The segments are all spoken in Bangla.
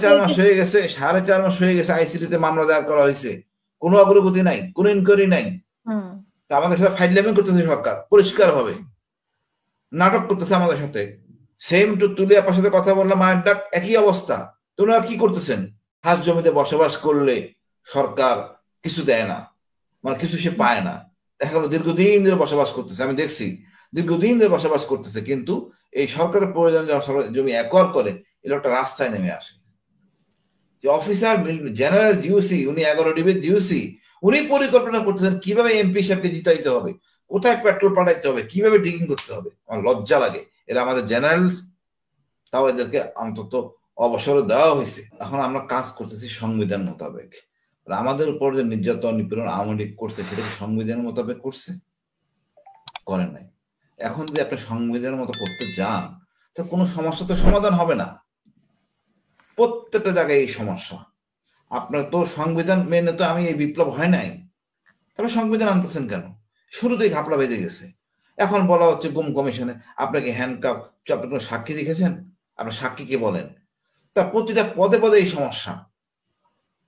4 মাস হয়ে গেছে, 4.5 মাস হয়ে গেছে আইসিডিতে মামলা দায়ের করা হয়েছে, কোনো অগ্রগতি নাই, কোনো ইনকোয়ারি নাই। আমাদের সাথে ফাইজলামি করতেছে সরকার, পরিষ্কার ভাবে নাটক করতেছে আমাদের সাথে। সেম টু তুলি আপার সাথে কথা বললাম, মায়ের ডাক, একই অবস্থা। তোমরা কি করতেছেন? হাঁস জমিতে বসবাস করলে সরকার কিছু দেয় না, মানে কিছু সে পায় না। দেখা গেলো দীর্ঘদিন ধরে বসবাস করতেছে, আমি দেখছি দীর্ঘদিন ধরে বসবাস করতেছে, কিন্তু এই সরকারের প্রয়োজন যখন জমি একর করে, এই লোকটা রাস্তায় নেমে আসে। যে অফিসার জেনারেল জিওসি, উনি 11 ডিবির জিওসি, উনি পরিকল্পনা করতেছেন কিভাবে এমপি সাহেবকে জিতাইতে হবে, কোথায় পেট্রোল পাঠাইতে হবে, কিভাবে ডিগিং করতে হবে। আমার লজ্জা লাগে, এরা আমাদের জেনারেল, তাও এদেরকে অন্তত অবসর দেওয়া হয়েছে। এখন আমরা কাজ করতেছি সংবিধান মোতাবেক। আমাদের উপর যে নির্যাতন নিপীড়ন আওয়ামী লীগ করছে, সেটা কি সংবিধান মোতাবেক করছে? করেন নাই। এখন যদি আপনি সংবিধানের মতো করতে যান, তো কোনো সমস্যা তো সমাধান হবে না। প্রত্যেকটা জায়গায় এই সমস্যা। আপনার তো সংবিধান মেনে তো আমি এই বিপ্লব হয় নাই, তবে সংবিধান আনতেছেন কেন? শুরুতেই ঘাপলা বেঁধে গেছে। এখন বলা হচ্ছে গুম কমিশনে আপনাকে হ্যান্ডকাপ, আপনি কোনো সাক্ষী দেখেছেন? আপনার সাক্ষীকে বলেন। তার প্রতিটা পদে পদে এই সমস্যা।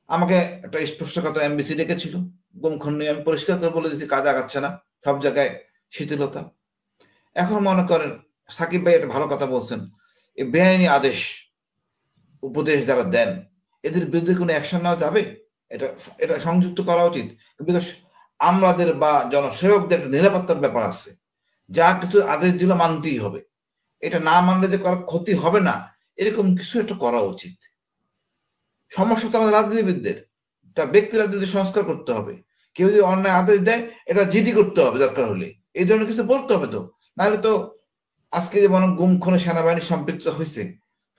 আমাকে একটা স্পষ্ট কথা এমবিসি ডেকেছিল, গুমখুন নিয়ে আমি পরিষ্কার করে বলে দিচ্ছি, কাজ আগাচ্ছে না, সব জায়গায় শিথিলতা। এখন মনে করেন সাকিব ভাই একটা ভালো কথা বলছেন, এই বেআইনি আদেশ উপদেশ যারা দেন, এদের বিরুদ্ধে কোনো অ্যাকশন নেওয়া যাবে? এটা এটা সংযুক্ত করা উচিত। বিকজ আমাদের বা জনসেবকদের একটা নিরাপত্তার ব্যাপার আছে, যা কিছু আদেশ দিলে মানতেই হবে। এটা না মানলে যে করার ক্ষতি হবে না, এরকম কিছু একটা করা উচিত। সমস্যা তো আমাদের রাজনীতিবিদদের, তা ব্যক্তি রাজনীতি সংস্কার করতে হবে। কেউ যদি অন্যায় আদেশ দেয়, এটা জিডি করতে হবে দরকার হলে, এই ধরনের কিছু বলতে হবে। তো নাহলে তো আজকে যে মনে গুম খুনে সেনাবাহিনী সম্পৃক্ত হয়েছে,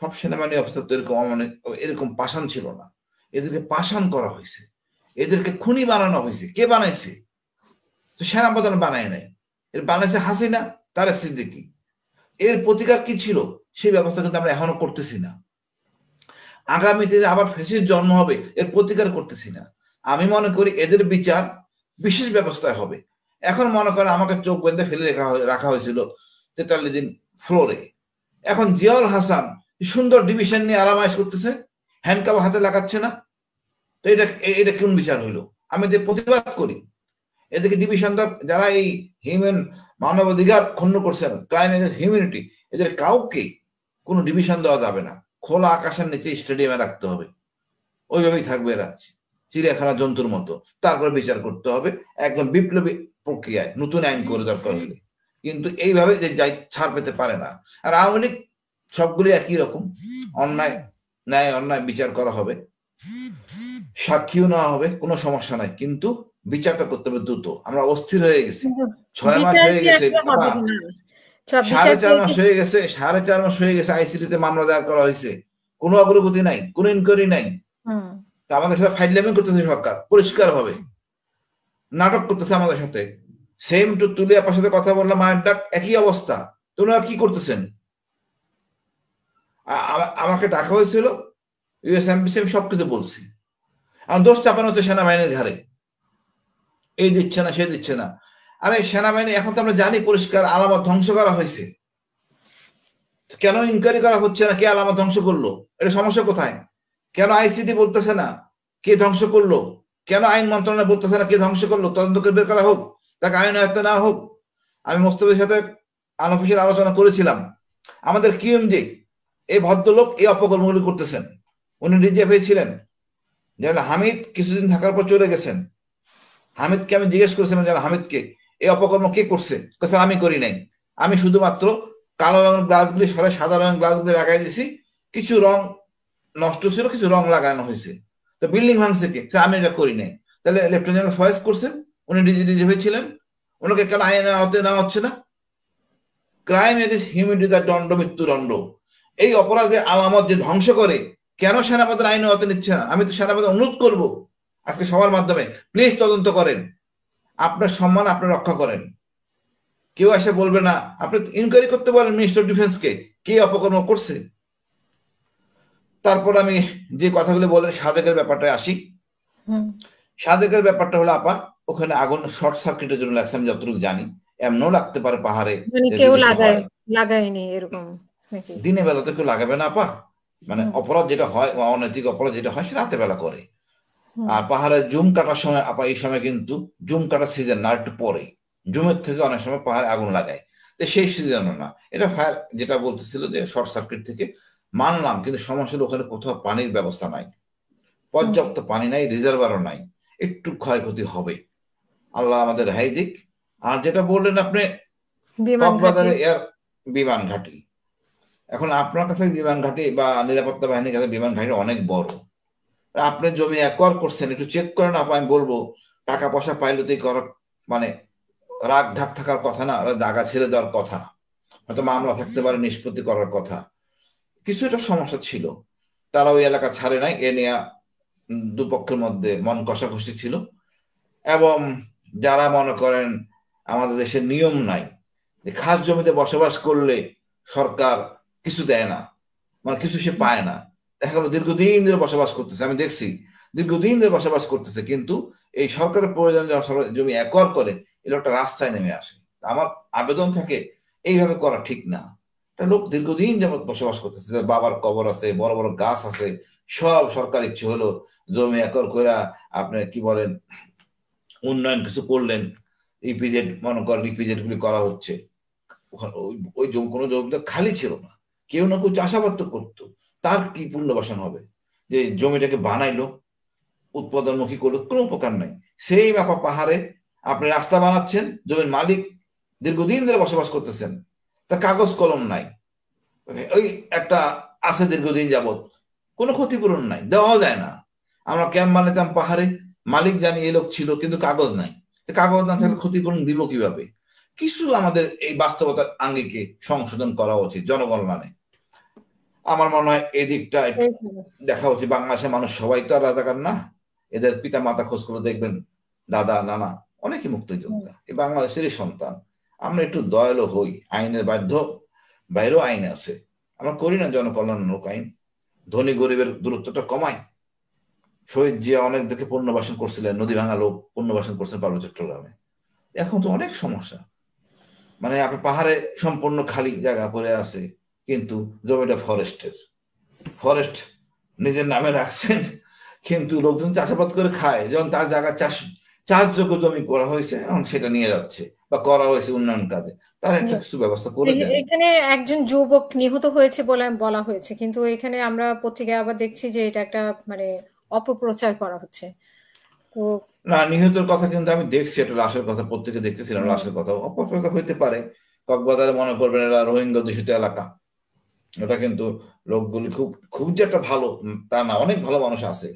সব সেনাবাহিনী অফিসার তো এরকম এরকম পাষাণ ছিল না। এদেরকে পাষাণ করা হয়েছে, এদেরকে খুনি বানানো হয়েছে। কে বানাইছে? তো সেনাপ্রধান বানায় নাই, এর বানাইছে হাসিনা, তার সিদ্দিকী। এর প্রতিকার কি ছিল, সেই ব্যবস্থা কিন্তু আমরা এখনো করতেছি না। আগামীতে আবার ফ্যাসিস্ট জন্ম হবে, এর প্রতিকার করতেছি না। আমি মনে করি এদের বিচার বিশেষ ব্যবস্থায় হবে। এখন মনে করেন আমাকে চোখ বেঁধে ফেলে রাখা হয়েছিল 43 দিন ফ্লোরে। এখন জিয়াউল হাসান সুন্দর ডিভিশন নিয়ে আরামাইশ করতেছে, হ্যান্ডকাপ হাতে লাগাচ্ছে না। তো এটা এটা কোন বিচার হইলো? আমি যে প্রতিবাদ করি, এদেরকে ডিভিশন যারা এই হিউম্যান মানবাধিকার ক্ষুণ্ণ করছেন, ক্রাইম এগেন্স্ট হিউম্যানিটি, এদের কাউকে কোনো ডিভিশন দেওয়া যাবে না। খোলা আকাশের নিচে স্টেডিয়ামে রাখতে হবে, ওইভাবেই থাকবে এরা, চিড়িয়াখানা জন্তুর মতো। তারপরে বিচার করতে হবে একদম বিপ্লবী প্রক্রিয়ায়, নতুন আইন করে দরকার হলে। কিন্তু এইভাবে যে যাই ছাড় পেতে পারে না। আর আওয়ামী লীগ সবগুলি একই রকম, অন্যায় ন্যায় অন্যায় বিচার করা হবে, সাক্ষীও নেওয়া হবে, কোনো সমস্যা নাই, কিন্তু বিচারটা করতে হবে দ্রুত। আমরা অস্থির হয়ে গেছি, 6 মাস হয়ে গেছে, 4.5 মাস হয়ে গেছে, 4.5 মাস হয়ে গেছে আইসিডিতে মামলা দায়ের করা হয়েছে, কোনো অগ্রগতি নাই, কোনো ইনকোয়ারি নাই। আমাদের সাথে ফাইজলামি করতেছে সরকার, পরিষ্কার ভাবে নাটক করতেছে আমাদের সাথে। সেম টু তুলি আপার সাথে কথা বললাম, মায়ের ডাক, একই অবস্থা। তোমরা কি করতেছেন? আমাকে ডাকা হয়েছিল ইউএস এমবিসি, আমি সবকিছু বলছি। আমার দোষ চাপানো হচ্ছে সেনাবাহিনীর ঘাড়ে, এই দিচ্ছে না সে দিচ্ছে না। আরে সেনাবাহিনী এখন তো আমরা জানি পরিষ্কার আলামত ধ্বংস করা হয়েছে, কেন ইনকোয়ারি করা হচ্ছে না? কে আলামত ধ্বংস করলো? এটা সমস্যা কোথায়? কেন আইসিডি বলতেছে না কে ধ্বংস করলো? কেন আইন মন্ত্রণালয় বলতেছে না কে ধ্বংস করলো? তদন্ত করে বের করা হোক, তাকে আইন আয়ত্ত না হোক। আমি মোস্তফার সাথে আনঅফিসিয়াল আলোচনা করেছিলাম, আমাদের কিউএমজি এই ভদ্রলোক এই অপকর্মগুলি করতেছেন। উনি ডিজিএফআই ছিলেন, যেন হামিদ কিছুদিন থাকার পর চলে গেছেন। হামিদকে আমি জিজ্ঞেস করেছিলাম, যেন হামিদকে এই অপকর্ম কে করছে? আমি করি নাই, আমি শুধুমাত্র কালো রঙের গ্লাসগুলি সরাই সাদা রঙের গ্লাসগুলি লাগাই দিছি, কিছু রং নষ্ট ছিল, কিছু রং লাগানো হয়েছে। তো বিল্ডিং ভাঙছে কে? আমি এটা করি নাই। তাহলে লেফটেন্যান্ট ফয়েজ করছেন, উনি ডিজিএফআই ছিলেন, ওনাকে কেন আইনে আওতায় নেওয়া হচ্ছে না? ক্রাইম এগেন্স্ট হিউম্যানিটি তার দণ্ড, মৃত্যুদণ্ড। এই অপরাধের আলামত যে ধ্বংস করে, কেন সেনাপতির আইনে আওতায় নিচ্ছে না? আমি তো সেনাপতি অনুরোধ করব আজকে সবার মাধ্যমে, প্লিজ তদন্ত করেন, আপনার সম্মান আপনি রক্ষা করেন। কেউ এসে বলবে না, আপনি ইনকোয়ারি করতে বলেন মিনিস্টার অফ ডিফেন্সকে, কে অপকর্ম করছে। তারপর আমি যে কথাগুলো বলেন সাদেকের ব্যাপারটা আসি। সাদেকের ব্যাপারটা হলো আপা, ওখানে আগুন শর্ট সার্কিটের জন্য লাগছে, আমি যতটুকু জানি। এমনও লাগতে পারে পাহাড়ে, কেউ লাগায়নি এরকম, দিনের বেলা তো কেউ লাগাবে না আপা। মানে অপরাধ যেটা হয়, অনৈতিক অপরাধ যেটা হয় সেটা রাতের বেলা করে। আর পাহাড়ে জুম কাটার সময় এই সময় কিন্তু জুম কাটার সিজন না, একটু পরে জুমের থেকে অনেক সময় পাহাড়ে আগুন লাগায়, তো সেই সিজনও না। এটা ফায়ার যেটা বলতেছিল যে শর্ট সার্কিট থেকে মানলাম, কিন্তু সমস্যা হলো ওখানে কোথাও পানির ব্যবস্থা নাই, পর্যাপ্ত পানি নাই, রিজার্ভারও নাই, একটু ক্ষয়ক্ষতি হবে, আল্লাহ আমাদের রেহাই দিক। আর যেটা বললেন আপনি কক্সবাজারে এয়ার বিমান ঘাঁটি, এখন আপনার কাছে বিমান ঘাঁটি বা নিরাপত্তা বাহিনীর কাছে বিমান ঘাঁটি অনেক বড়, আপনি জমি একর করছেন, একটু চেক করেন। আমি বলবো টাকা পয়সা পাইলে তো করার মানে রাগ ঢাক থাকার কথা না, জায়গা ছেড়ে দেওয়ার কথা, হয়তো মামলা থাকতে পারে, নিষ্পত্তি করার কথা। কিছু একটা সমস্যা ছিল, তারা ওই এলাকা ছাড়ে নাই, এ নিয়ে দুপক্ষের মধ্যে মন কষাকষি ছিল। এবং যারা মনে করেন আমাদের দেশের নিয়ম নাই, খাস জমিতে বসবাস করলে সরকার কিছু দেয় না, মানে কিছু সে পায় না, দেখা গেলো দীর্ঘদিন ধরে বসবাস করতেছে, আমি দেখছি দীর্ঘদিন ধরে বসবাস করতেছে, কিন্তু এই সরকারের প্রয়োজন জমি একর করে এর একটা রাস্তায় নেমে আসে। আমার আবেদন থাকে এইভাবে করা ঠিক না। একটা লোক দীর্ঘদিন যাবৎ বসবাস করতেছে, বাবার কবর আছে, বড় বড় গাছ আছে, সব সরকার ইচ্ছে হলো জমি একর করে আপনি কি বলেন উন্নয়ন কিছু করলেন, ইপিজেড মনে করেন ইপিজেড গুলি করা হচ্ছে, ওই কোনো জমিটা খালি ছিল না, কেউ না কেউ চাষাবাদ তো করতো, তার কি পুনর্বাসন হবে? যে জমিটাকে বানাইলো, উৎপাদনমুখী করলো, কোনো উপকার নাই। সেই ব্যাপা পাহাড়ে আপনি রাস্তা বানাচ্ছেন, জমির মালিক দীর্ঘদিন ধরে বসবাস করতেছেন, তার কাগজ কলম নাই, ওই একটা আছে দীর্ঘদিন যাবৎ, কোনো ক্ষতিপূরণ নাই, দেওয়া যায় না। আমরা ক্যাম্প বানাতাম পাহাড়ে, মালিক জানি এ লোক ছিল, কিন্তু কাগজ নাই, কাগজ না থাকলে ক্ষতিপূরণ দিব কিভাবে? কিছু আমাদের এই বাস্তবতার আঙ্গিকে সংশোধন করা উচিত জনগণমানে। আমার মনে হয় এই দিকটা দেখা উচিত। বাংলাদেশের মানুষ সবাই তো আর রাজাকার না, এদের পিতা মাতা খোঁজ করে দেখবেন, দাদা নানা অনেকই মুক্তিযোদ্ধা, এই বাংলাদেশেরই সন্তান। আমরা একটু দয়ালু হই, আইনের বাইরেও আইন আছে, আমরা করি না জনকল্যাণমূলক আইন, ধনী গরিবের দূরত্বটা কমাই। শহীদ জিয়া অনেকদেরকে পুনর্বাসন করছিলেন, নদী ভাঙা লোক পুনর্বাসন করছেন পার্বত্য চট্টগ্রামে। এখন তো অনেক সমস্যা, মানে আপনার পাহাড়ে সম্পূর্ণ খালি জায়গা পড়ে আছে, কিন্তু জমিটা ফরেস্ট নিজের নামে রাখছেন, কিন্তু লোকজন চাষাবাদ করে খায়, যখন তার জায়গা চাষযোগ্য জমি করা হয়েছে এখন সেটা নিয়ে যাচ্ছে বা করা হয়েছে উন্নয়ন কাজে, তারা একটা কিছু ব্যবস্থা করে দেন। এখানে একজন যুবক নিহত হয়েছে বলে বলা হয়েছে, কিন্তু এখানে আমরা পত্রিকায় আবার দেখছি যে এটা একটা মানে অপপ্রচার করা হচ্ছে। তো না, নিহতের কথা কিন্তু আমি দেখছি, এটা লাশের কথা পত্রিকা দেখতেছিলাম, লাশের কথা অপপ্রচার হইতে পারে। কক্সবাজারে মনে করবেন এরা রোহিঙ্গা দূষিত এলাকা, এটা কিন্তু লোকগুলি খুব খুব যে একটা ভালো তা না, অনেক ভালো মানুষ আছে,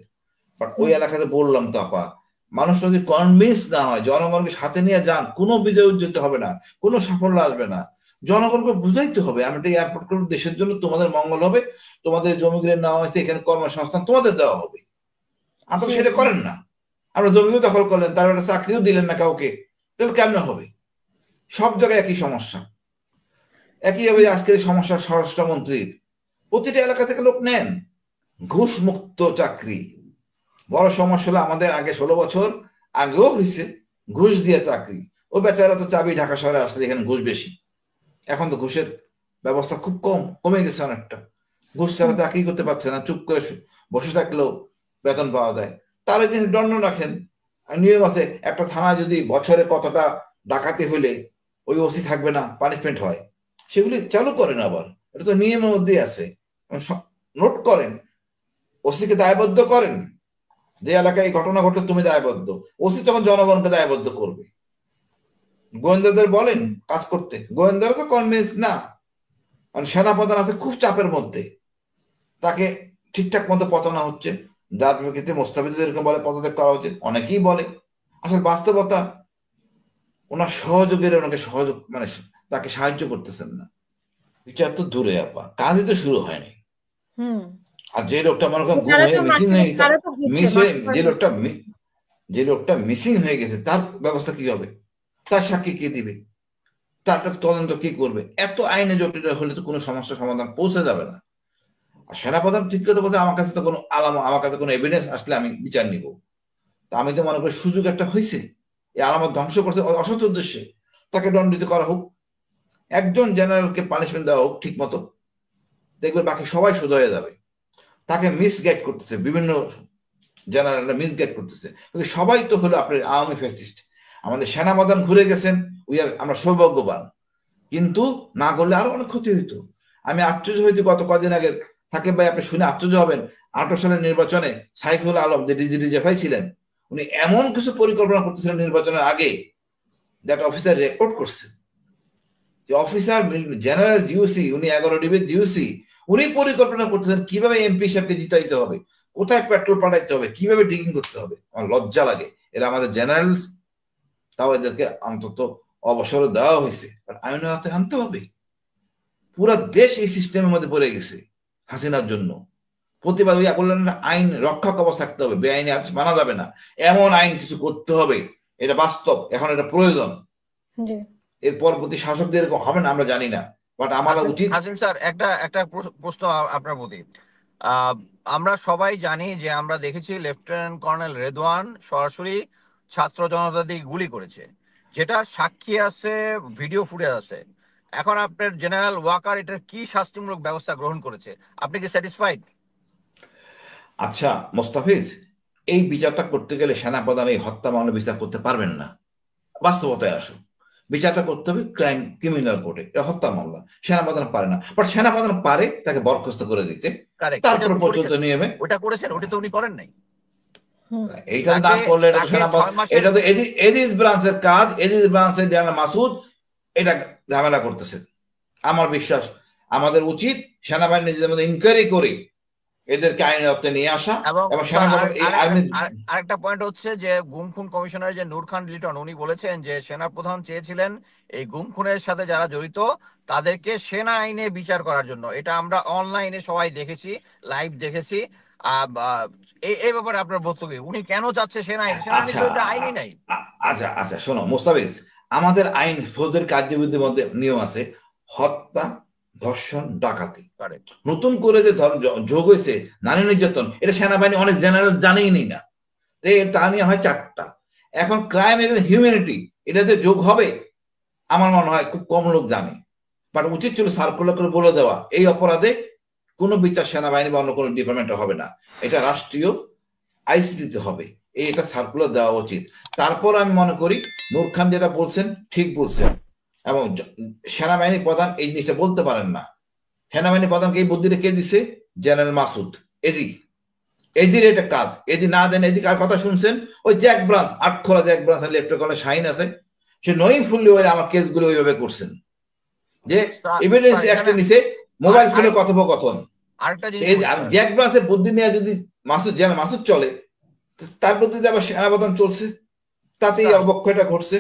বাট ওই এলাকাতে বললাম তো আপা, মানুষ যদি কনভিন্স না হয়, জনগণকে সাথে নিয়ে যান, কোনো বিজয় উজ্জিত হবে না, কোনো সাফল্য আসবে না। জনগণকে বুঝাইতে হবে আমি একটা এয়ারপোর্ট করবো দেশের জন্য, তোমাদের মঙ্গল হবে, তোমাদের জমিগুলো নেওয়া হয়েছে, এখানে কর্মসংস্থান তোমাদের দেওয়া হবে। আপনারা সেটা করেন না, আপনারা জমিও দখল করলেন, তার একটা চাকরিও দিলেন না কাউকে, তাহলে কেমন হবে? সব জায়গায় একই সমস্যা, একইভাবে আজকের সমস্যা স্বরাষ্ট্রমন্ত্রীর, প্রতিটা এলাকা থেকে লোক নেন, ঘুষ মুক্ত চাকরি। বড় সমস্যা হলো আমাদের আগে 16 বছর আগেও হয়েছে ঘুষ দিয়ে চাকরি, ও বেচারা তো চাবি ঢাকা শহরে আসলে, এখানে ঘুষ বেশি। এখন তো ঘুষের ব্যবস্থা খুব কমে গেছে অনেকটা, ঘুষ ছাড়া চাকরি করতে পারছে না, চুপ করে বসে থাকলেও বেতন পাওয়া যায়। তারা কিন্তু দণ্ড রাখেন, নিয়ম আছে, একটা থানা যদি বছরে কতটা ডাকাতি হলে ওই ওসি থাকবে না, পানিশমেন্ট হয়, সেগুলি চালু করেন আবার, এটা তো নিয়মের মধ্যেই আছে, নোট করেন, ওসিকে দায়বদ্ধ করেন, যে এলাকায় এই ঘটনা ঘটলে তুমি দায়বদ্ধ, ওসি তখন জনগণকে দায়বদ্ধ করবে। গোয়েন্দাদের বলেন কাজ করতে, গোয়েন্দারা তো কনভিন্স না, কারণ সেনাপ্রধান আছে খুব চাপের মধ্যে, তাকে ঠিকঠাক মতো পতানো হচ্ছে, যার প্রেক্ষিতে মোস্তাফিজুর এরকম বলে পদত্যাগ করা উচিত, অনেকেই বলে, আসলে বাস্তবতা ওনার সহযোগীরা ওনাকে সহযোগ মানে তাকে সাহায্য করতেছেন না। বিচার তো দূরে আপা, কাজই তো শুরু হয়নি। আর যে লোকটা মনে করেন গুম হয়ে মিসিং হয়ে গেছে, যে লোকটা মিসিং হয়ে গেছে, তার ব্যবস্থা কি হবে? তার সাক্ষী কে দিবে? তার তদন্ত কি করবে? এত আইনে জটিল হলে তো কোনো সমস্যার সমাধান পৌঁছে যাবে না। আর সেনাপ্রধান ঠিক কথা বলতে, আমার কাছে তো কোনো আমার কাছে কোনো এভিডেন্স আসলে আমি বিচার নিব, তা আমি তো মনে করি সুযোগ একটা হয়েছে, এই আলামত ধ্বংস করতে অসৎ উদ্দেশ্যে, তাকে দণ্ডিত করা হোক, একজন জেনারেলকে পানিশমেন্ট দেওয়া হোক ঠিক মতো, দেখবে বাকি সবাই সোজা হয়ে যাবে। তাকে মিসগাইড করতেছে, বিভিন্ন জেনারেলরা মিসগাইড করতেছে। সবাই তো হলো আপনার আওয়ামী ফ্যাসিস্ট। আমাদের সেনাপ্রধান ঘুরে গেছেন, আমরা সৌভাগ্যবান, কিন্তু না করলে আরো অনেক ক্ষতি হইতো। আমি আশ্চর্য হইতে গত কদিন আগে, সাকিব ভাই আপনি শুনে আশ্চর্য হবেন, 18 সালের নির্বাচনে সাইফুল আলম যে ডিজিডিজেফআই ছিলেন, উনি এমন কিছু পরিকল্পনা করতেছিলেন নির্বাচনের আগে, দ্যাট অফিসার রেকর্ড করছে। যে অফিসার জেনারেল জিওসি, উনি 11 ডিবির জিওসি, উনি পরিকল্পনা করতেছেন কিভাবে এমপি সাহেবকে জিতাইতে হবে, কোথায় পেট্রোল পাঠাইতে হবে, কিভাবে ডিগিং করতে হবে। আমার লজ্জা লাগে, এরা আমাদের জেনারেল, তাও এদেরকে অন্তত অবসর দেওয়া হয়েছে, আইনের হাতে আনতে হবে। পুরো দেশ এই সিস্টেমের মধ্যে পড়ে গেছে হাসিনার জন্য। প্রতিবাদ ইয়া করলেন না, আইন রক্ষা কবচ থাকতে হবে, বেআইনি আদেশ মানা যাবে না, এমন আইন কিছু করতে হবে। এটা বাস্তব, এখন এটা প্রয়োজন। এর পরবর্তী শাসকদের এরকম হবে না আমরা জানি না, বাট আমার উচিত। হাসিম স্যার, একটা প্রশ্ন আপনার প্রতি। আমরা সবাই জানি যে আমরা দেখেছি লেফটেন্যান্ট কর্নেল রেদওয়ান সরাসরি ছাত্র জনতা দিয়ে গুলি করেছে, যেটা সাক্ষী আছে, ভিডিও ফুটেজ আছে। এখন আপনার জেনারেল ওয়াকার এটার কি শাস্তিমূলক ব্যবস্থা গ্রহণ করেছে, আপনি কি স্যাটিসফাইড? আচ্ছা মোস্তাফিজ, এই বিচারটা করতে গেলে সেনাপ্রধান এই হত্যা মামলা বিচার করতে পারবেন না। বাস্তবতায় আসো, বিচারটা করতে হবে ক্রিমিনাল কোর্টে। এটা হত্যা মামলা, সেনাপ্রধান পারে না। বাট সেনাপ্রধান পারে তাকে বরখাস্ত করে দিতে, তারপর পর্যন্ত নিয়মে। ওটা করেছেন, ওটা তো উনি করেন নাই। এইটা না করলে এটা তো এডিস ব্রাঞ্চের কাজ। এডিস ব্রাঞ্চের জেনারেল মাসুদ এটা ঝামেলা করতেছেন। আমার বিশ্বাস আমাদের উচিত সেনাবাহিনী নিজেদের মধ্যে ইনকোয়ারি করে এদেরকে আইনের আওতায় নিয়ে আসা। এবং আরেকটা পয়েন্ট হচ্ছে যে গুম খুন কমিশনার যে নূর খান লিটন, উনি বলেছেন যে সেনাপ্রধান চেয়েছিলেন এই গুম খুনের সাথে যারা জড়িত তাদেরকে সেনা আইনে বিচার করার জন্য। এটা আমরা অনলাইনে সবাই দেখেছি, লাইভ দেখেছি। এই ব্যাপারে আপনার বক্তব্য, উনি কেন চাচ্ছে সেনা আইন? আইনই নাই। আচ্ছা আচ্ছা, শোনো মোস্তাফিজ, আমাদের আইন ফৌজদারি কার্যবিধির মধ্যে নিয়ম আছে, হত্যা, ধর্ষণ, ডাকাতি। নতুন করে যে যোগ হয়েছে নারী নির্যাতন, এটা সেনাবাহিনী অনেক জেনারেল জানেই না, তা নিয়ে হয় 4টা। এখন ক্রাইম এগেইনস্ট হিউম্যানিটি, এটা যে যোগ হবে আমার মনে হয় খুব কম লোক জানে। বাট উচিত ছিল সার্কুলার করে বলে দেওয়া, এই অপরাধে কোনো বিচার সেনাবাহিনী বা অন্য কোনো ডিপার্টমেন্টে হবে না, এটা রাষ্ট্রীয় আইসিটিতে হবে, এটা সার্কুলার দেওয়া উচিত। তারপর আমি মনে করি নূর খান যেটা বলছেন ঠিক বলছেন, এবং সেনাবাহিনী প্রধান এই জিনিসটা বলতে পারেন না। সেনাবাহিনী প্রধানকে এই বুদ্ধিটা কে দিছে? জেনারেল মাসুদ। এদির এটা কাজ, এদি না দেন। এদিকে আর কথা শুনছেন, ওই জ্যাক ব্রাঞ্চ, আটখোলা জ্যাক ব্রাঞ্চ লেফটেন্যান্ট কর্নেল শাহিন আছে, সে নইং ফুললি ওই আমার কেসগুলো ওইভাবে করছেন, যে এভিডেন্স একটা নিছে, মোবাইল ফোনে কথোপকথন। জ্যাক ব্রাঞ্চের বুদ্ধি নিয়ে যদি জেনারেল মাসুদ চলে, তার বুদ্ধিতে আবার সেনাপ্রধান চলছে, তাতেই অবক্ষয়টা ঘটছে।